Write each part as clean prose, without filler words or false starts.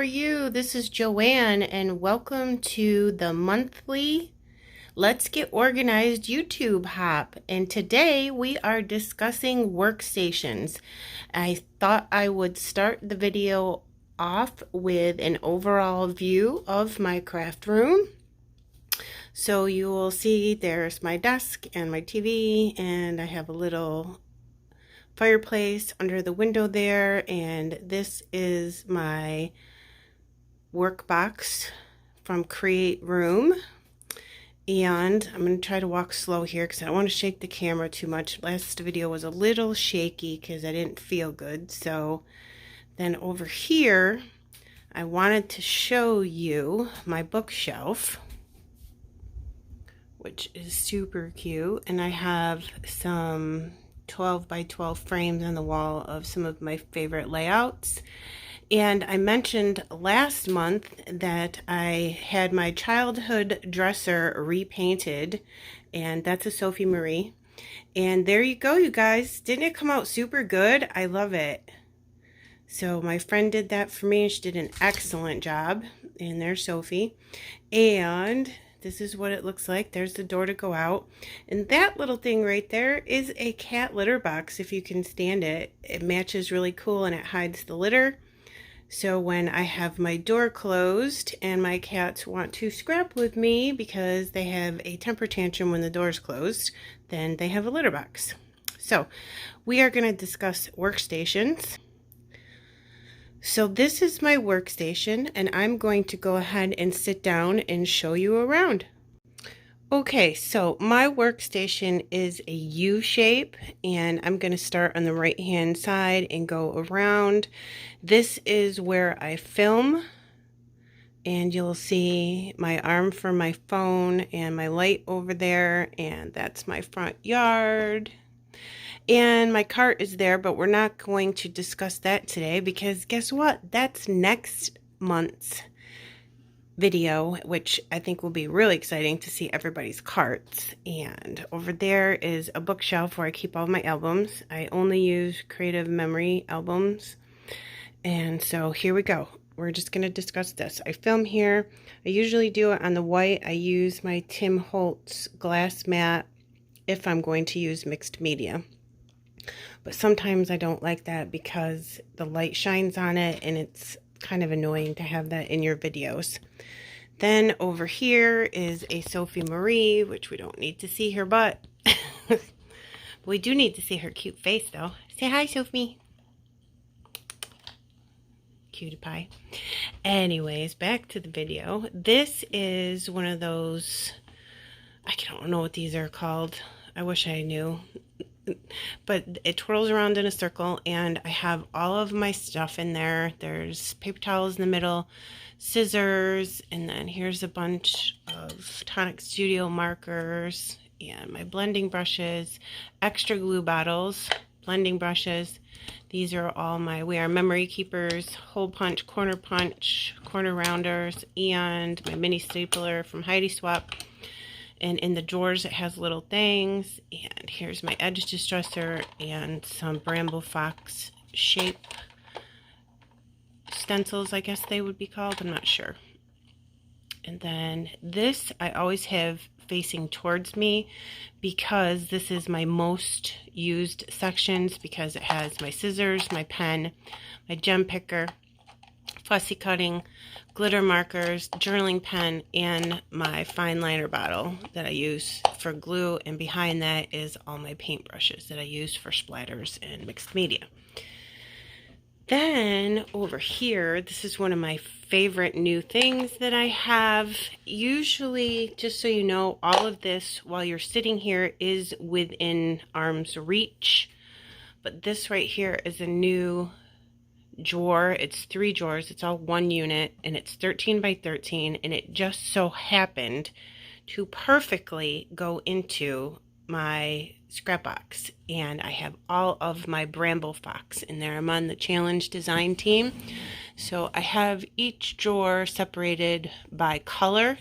you? This is Joanne, and welcome to the monthly Let's Get Organized YouTube Hop. And today we are discussing workstations. I thought I would start the video off with an overall view of my craft room. So you will see there's my desk and my TV, and I have a little fireplace under the window there, and this is my work box from Create Room. And I'm going to try to walk slow here because I don't want to shake the camera too much. Last video was a little shaky because I didn't feel good. So then over here I wanted to show you my bookshelf, which is super cute, and I have some 12 by 12 frames on the wall of some of my favorite layouts. And I mentioned last month that I had my childhood dresser repainted, and that's a Sophie Marie. And there you go, you guys. Didn't it come out super good? I love it. So my friend did that for me, and she did an excellent job. And there's Sophie. And this is what it looks like. There's the door to go out. And that little thing right there is a cat litter box, if you can stand it. It matches really cool and it hides the litter. So when I have my door closed and my cats want to scrap with me because they have a temper tantrum when the door's closed, then they have a litter box. So we are going to discuss workstations. So this is my workstation, and I'm going to go ahead and sit down and show you around. Okay, so my workstation is a U shape, and I'm going to start on the right hand side and go around. This is where I film, and you'll see my arm for my phone and my light over there, and that's my front yard. And my cart is there, but we're not going to discuss that today because guess what? That's next month's video, which I think will be really exciting to see everybody's carts. And over there is a bookshelf where I keep all my albums. I only use Creative Memory albums. And so here we go. We're just going to discuss this. I film here. I usually do it on the white. I use my Tim Holtz glass mat if I'm going to use mixed media. But sometimes I don't like that because the light shines on it and it's kind of annoying to have that in your videos. Then over here is a Sophie Marie, which we don't need to see her butt. We do need to see her cute face though. Say hi, Sophie. Cutie pie. Anyways, back to the video. This is one of those, I don't know what these are called. I wish I knew. But it twirls around in a circle, and I have all of my stuff in there. There's paper towels in the middle, scissors, and then here's a bunch of Tonic Studio markers and my blending brushes, extra glue bottles, blending brushes. These are all my We Are Memory Keepers, hole punch, corner rounders, and my mini stapler from Heidi Swap. And in the drawers, it has little things. And here's my edge distresser and some Bramble Fox shape stencils, I guess they would be called. I'm not sure. And then this I always have facing towards me because this is my most used sections because it has my scissors, my pen, my gem picker, fussy cutting, glitter markers, journaling pen, and my fine liner bottle that I use for glue. And behind that is all my paint brushes that I use for splatters and mixed media. Then over here, this is one of my favorite new things that I have. Usually, just so you know, all of this while you're sitting here is within arm's reach. But this right here is a new drawer. It's 3 drawers. It's all one unit, and it's 13 by 13, and it just so happened to perfectly go into my scrap box. And I have all of my Bramble Fox in there. I'm on the challenge design team, so I have each drawer separated by color,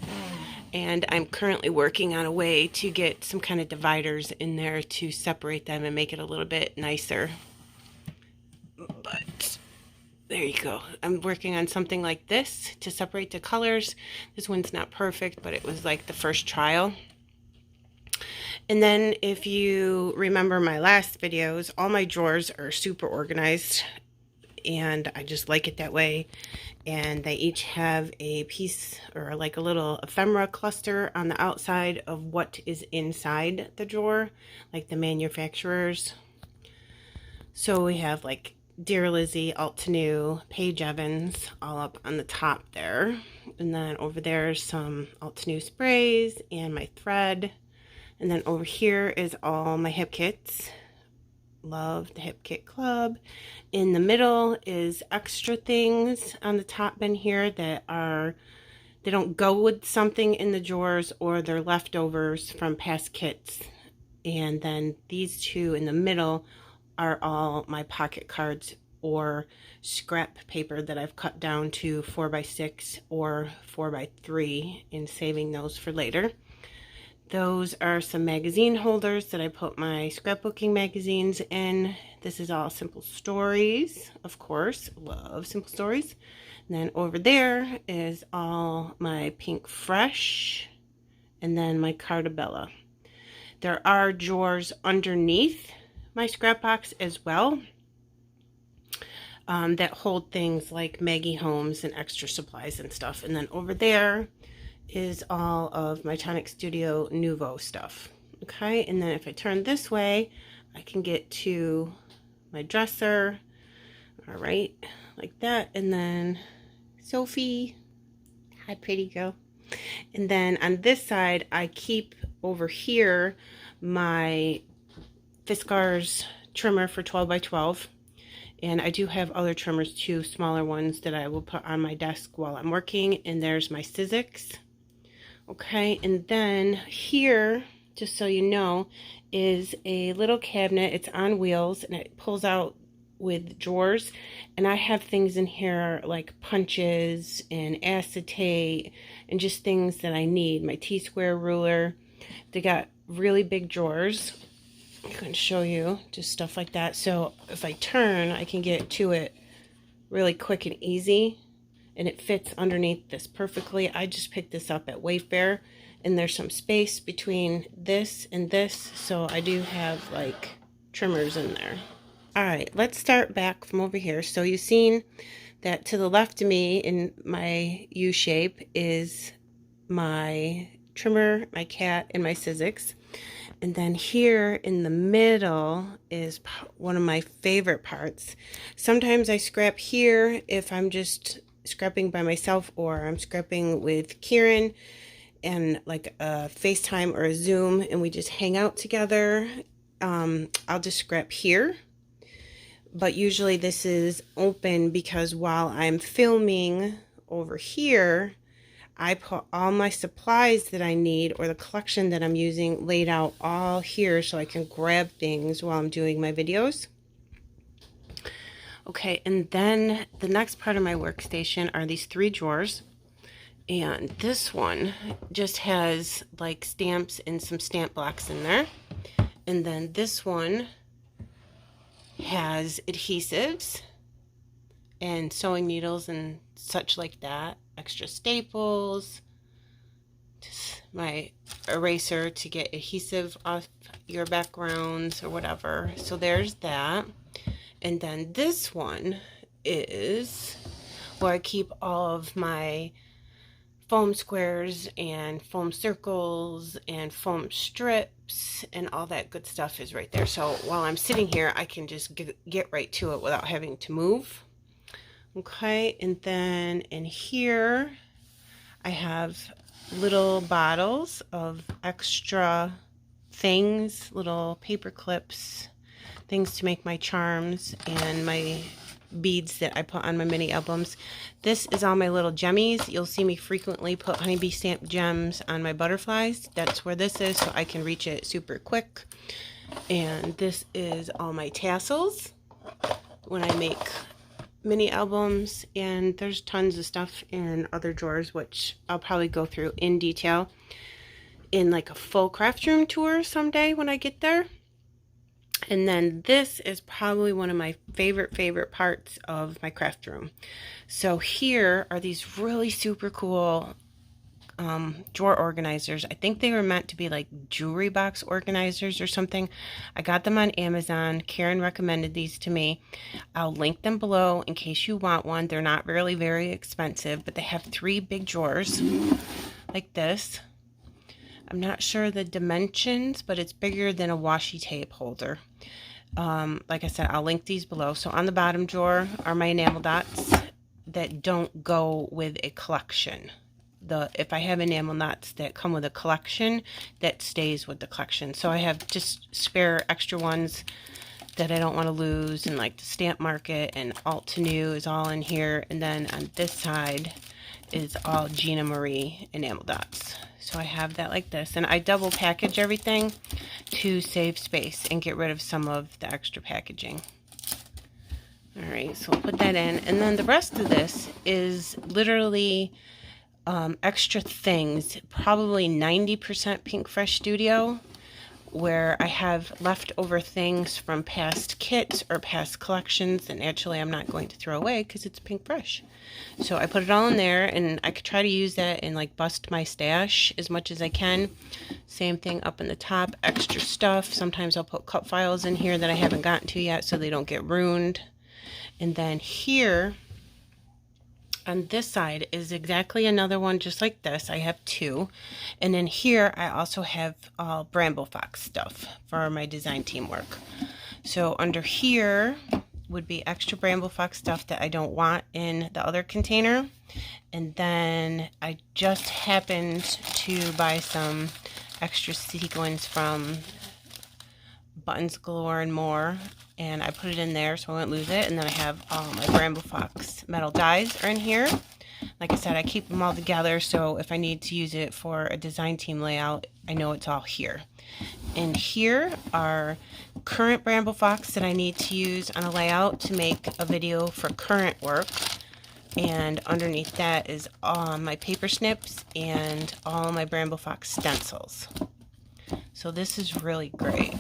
and I'm currently working on a way to get some kind of dividers in there to separate them and make it a little bit nicer. But there you go. I'm working on something like this to separate the colors. This one's not perfect, but it was like the first trial. And then if you remember my last videos, all my drawers are super organized and I just like it that way. And they each have a piece or like a little ephemera cluster on the outside of what is inside the drawer, like the manufacturers. So we have like Dear Lizzie, Alt New, Paige Evans, all up on the top there. And then over there some Alt New sprays and my thread. And then over here is all my hip kits. Love the Hip Kit Club. In the middle is extra things on the top bin here that are, they don't go with something in the drawers or they're leftovers from past kits. And then these two in the middle are all my pocket cards or scrap paper that I've cut down to 4x6 or 4x3 and saving those for later. Those are some magazine holders that I put my scrapbooking magazines in. This is all Simple Stories, of course. Love Simple Stories. And then over there is all my Pink Fresh and then my Cartabella. There are drawers underneath my scrap box as well that hold things like Maggie Holmes and extra supplies and stuff. And then over there is all of my Tonic Studio Nouveau stuff. Okay, and then if I turn this way, I can get to my dresser. All right, like that. And then Sophie, hi pretty girl. And then on this side, I keep over here my Fiskars trimmer for 12x12. And I do have other trimmers too, smaller ones that I will put on my desk while I'm working. And there's my Sizzix. Okay, and then here, just so you know, is a little cabinet. It's on wheels and it pulls out with drawers. And I have things in here like punches and acetate and just things that I need. My T-square ruler. They got really big drawers. I can show you just stuff like that. So if I turn, I can get to it really quick and easy. And it fits underneath this perfectly. I just picked this up at Wayfair, and there's some space between this and this, so I do have like trimmers in there. All right, let's start back from over here. So you've seen that to the left of me in my U shape is my trimmer, my cat, and my Sizzix. And then here in the middle is one of my favorite parts. Sometimes I scrap here if I'm just scrapping by myself or I'm scrapping with Kieran and like a FaceTime or a Zoom and we just hang out together. I'll just scrap here, but usually this is open because while I'm filming over here, I put all my supplies that I need or the collection that I'm using laid out all here so I can grab things while I'm doing my videos. Okay, and then the next part of my workstation are these 3 drawers. And this one just has like stamps and some stamp blocks in there. And then this one has adhesives and sewing needles and such like that. Extra staples, just my eraser to get adhesive off your backgrounds or whatever. So there's that. And then this one is where I keep all of my foam squares and foam circles and foam strips and all that good stuff is right there. So while I'm sitting here, I can just get right to it without having to move. Okay, and then in here, I have little bottles of extra things, little paper clips, things to make my charms and my beads that I put on my mini albums. This is all my little gemmies. You'll see me frequently put honeybee stamped gems on my butterflies. That's where this is, so I can reach it super quick. And this is all my tassels when I make mini albums, and there's tons of stuff in other drawers which I'll probably go through in detail in like a full craft room tour someday when I get there. And then this is probably one of my favorite parts of my craft room. So here are these really super cool drawer organizers. I think they were meant to be like jewelry box organizers or something. I got them on Amazon. Karen recommended these to me. I'll link them below in case you want one. They're not really very expensive, but they have 3 big drawers like this. I'm not sure the dimensions, but it's bigger than a washi tape holder. Like I said, I'll link these below. So on the bottom drawer are my enamel dots that don't go with a collection. If I have enamel knots that come with a collection, that stays with the collection. So I have just spare extra ones that I don't want to lose, and like the stamp market and alt to new is all in here. And then on this side is all Gina Marie enamel dots. So I have that like this, and I double package everything to save space and get rid of some of the extra packaging. All right, so we'll put that in, and then the rest of this is literally extra things, probably 90% Pink Fresh Studio, where I have leftover things from past kits or past collections, and actually I'm not going to throw away because it's Pink Fresh. So I put it all in there, and I could try to use that and like bust my stash as much as I can. Same thing up in the top, extra stuff. Sometimes I'll put cut files in here that I haven't gotten to yet so they don't get ruined. And then here on this side is exactly another one just like this. I have 2. And then here I also have Bramble Fox stuff for my design team work. So under here would be extra Bramble Fox stuff that I don't want in the other container. And then I just happened to buy some extra sequins from Buttons Galore and More, and I put it in there so I won't lose it. And then I have my Bramble Fox metal dies are in here. Like I said, I keep them all together, so if I need to use it for a design team layout, I know it's all here. And here are current Bramble Fox that I need to use on a layout to make a video for current work. And underneath that is all my paper snips and all my Bramble Fox stencils. So this is really great.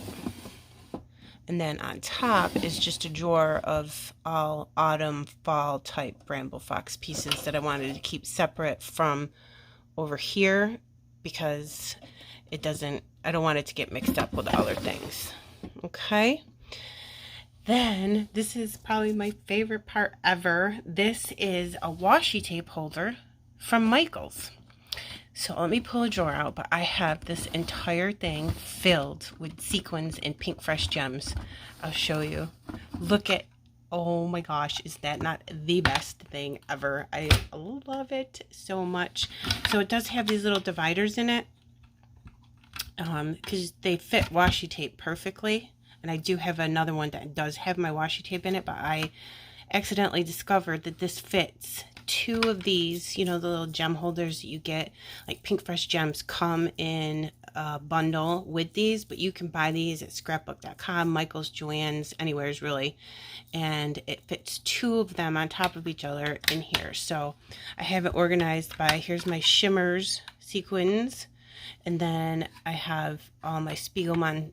And then on top is just a drawer of all autumn, fall type Bramble Fox pieces that I wanted to keep separate from over here because I don't want it to get mixed up with other things. Okay. Then this is probably my favorite part ever. This is a washi tape holder from Michaels. So let me pull a drawer out, but I have this entire thing filled with sequins and Pink Fresh gems. I'll show you. Look at, oh my gosh, is that not the best thing ever? I love it so much. So it does have these little dividers in it because they fit washi tape perfectly. And I do have another one that does have my washi tape in it, but I accidentally discovered that this fits 2 of these, you know, the little gem holders that you get, like Pink Fresh Gems come in a bundle with these, but you can buy these at scrapbook.com, Michaels, Joanne's, anywhere's really, and it fits 2 of them on top of each other in here. So I have it organized by, here's my shimmers sequins, and then I have all my Spiegelmom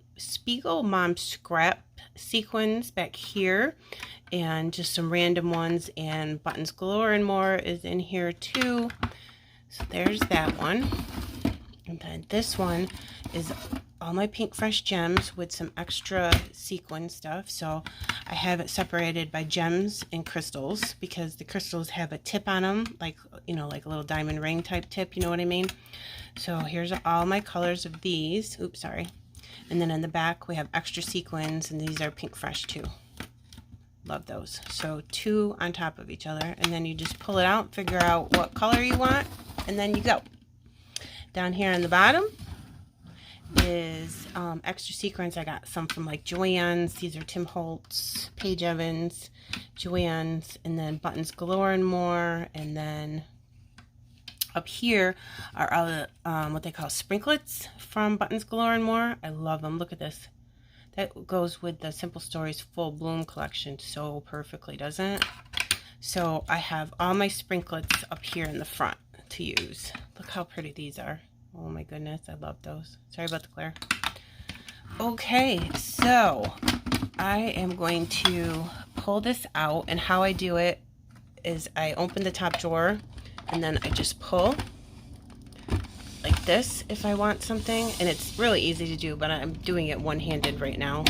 scrap sequins back here, and just some random ones, and Buttons Galore and More is in here too. So there's that one. And then this one is all my Pink Fresh gems with some extra sequin stuff. So I have it separated by gems and crystals because the crystals have a tip on them, like, you know, like a little diamond ring type tip, you know what I mean? So here's all my colors of these. Oops, sorry. And then in the back we have extra sequins, and these are Pink Fresh too. Love those. So 2 on top of each other, and then you just pull it out, figure out what color you want, and then you go. Down here on the bottom is extra sequins. I got some from like Joanne's. These are Tim Holtz, Paige Evans, Joanne's, and then Buttons Galore and More. And then up here are all the what they call sprinklets from Buttons Galore and More. I love them. Look at this. That goes with the Simple Stories Full Bloom collection so perfectly, doesn't it? So I have all my sprinklets up here in the front to use. Look how pretty these are. Oh my goodness, I love those. Sorry about the glare. Okay, so I am going to pull this out, and how I do it is I open the top drawer and then I just pull like this if I want something, and it's really easy to do, but I'm doing it one-handed right now.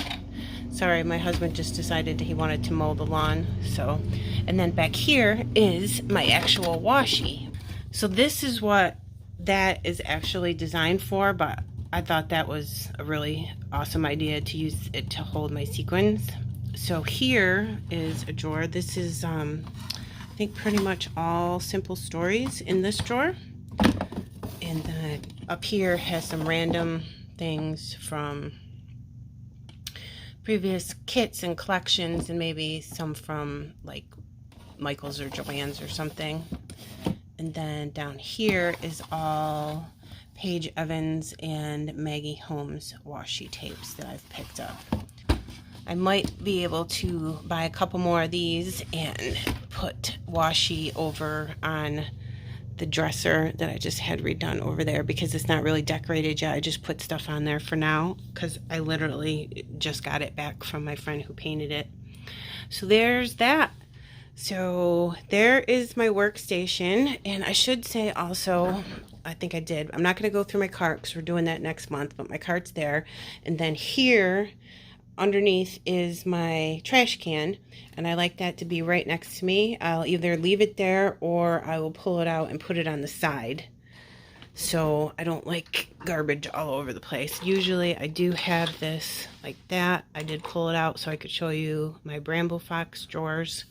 Sorry, my husband just decided that he wanted to mow the lawn. So, and then back here is my actual washi. So this is what that is actually designed for, but I thought that was a really awesome idea to use it to hold my sequins. So here is a drawer. This is I think pretty much all simple stories in this drawer. And then up here has some random things from previous kits and collections, and maybe some from like Michael's or Joanne's or something. And then down here is all Paige Evans and Maggie Holmes washi tapes that I've picked up. I might be able to buy a couple more of these and put washi over on the dresser that I just had redone over there, because it's not really decorated yet. I just put stuff on there for now because I literally just got it back from my friend who painted it. So there's that. So there is my workstation. And I should say also, I think I did, I'm not going to go through my cart because we're doing that next month, but my cart's there. And then here underneath is my trash can, and I like that to be right next to me. I'll either leave it there or I will pull it out and put it on the side, so I don't like garbage all over the place. Usually I do have this like that. I did pull it out so I could show you my Bramble Fox drawers.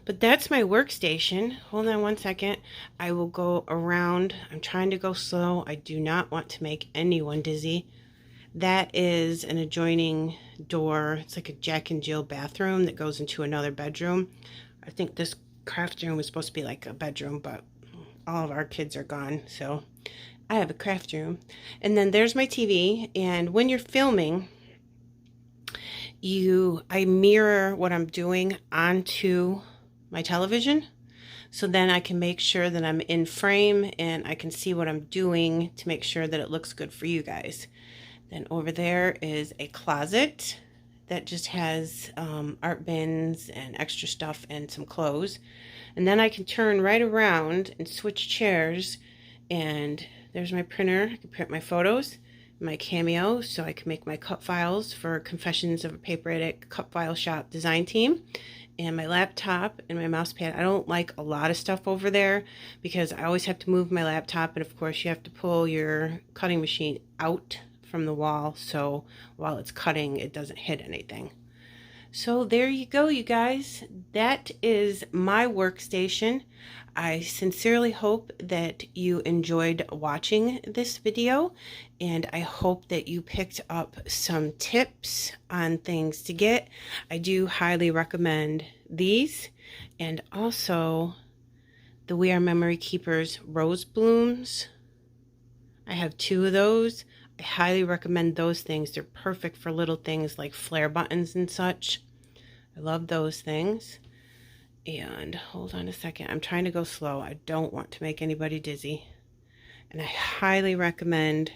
But that's my workstation. Hold on one second. I will go around. I'm trying to go slow. I do not want to make anyone dizzy. That is an adjoining door. It's like a Jack and Jill bathroom that goes into another bedroom. I think this craft room was supposed to be like a bedroom, but all of our kids are gone, so I have a craft room. And then there's my TV, and when you're filming, I mirror what I'm doing onto my television, so then I can make sure that I'm in frame and I can see what I'm doing to make sure that it looks good for you guys. Then over there is a closet that just has art bins and extra stuff and some clothes. And then I can turn right around and switch chairs, and there's my printer. I can print my photos, my Cameo, so I can make my cut files for Confessions of a Paper Addict cut file shop design team, and my laptop and my mouse pad. I don't like a lot of stuff over there because I always have to move my laptop, and of course you have to pull your cutting machine out from the wall, so while it's cutting it doesn't hit anything. So there you go, you guys. That is my workstation. I sincerely hope that you enjoyed watching this video, and I hope that you picked up some tips on things to get. I do highly recommend these, and also the We Are Memory Keepers rose blooms. I have 2 of those. I highly recommend those things. They're perfect for little things like flare buttons and such. I love those things. And hold on a second. I'm trying to go slow. I don't want to make anybody dizzy. And I highly recommend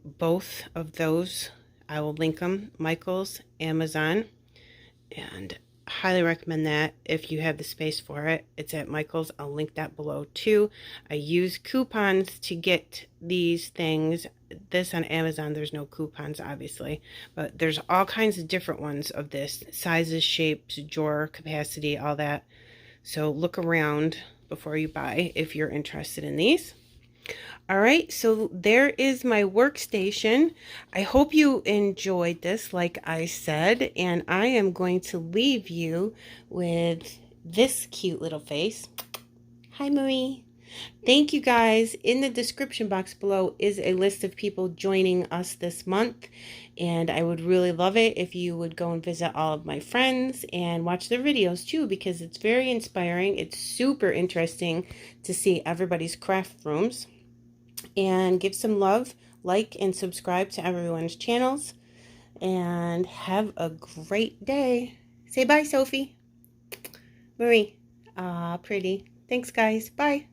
both of those. I will link them. Michael's, Amazon. And highly recommend that if you have the space for it. It's at Michael's. I'll link that below too. I use coupons to get these things. This on Amazon, there's no coupons obviously, but there's all kinds of different ones of this, sizes, shapes, drawer capacity, all that. So look around before you buy if you're interested in these. All right, so there is my workstation. I hope you enjoyed this, like I said, and I am going to leave you with this cute little face. Hi, Marie. Thank you guys. In the description box below is a list of people joining us this month, and I would really love it if you would go and visit all of my friends and watch their videos too, because it's very inspiring. It's super interesting to see everybody's craft rooms. And give some love, like and subscribe to everyone's channels, and have a great day. Say bye, Sophie. Marie. Ah, pretty. Thanks, guys. Bye.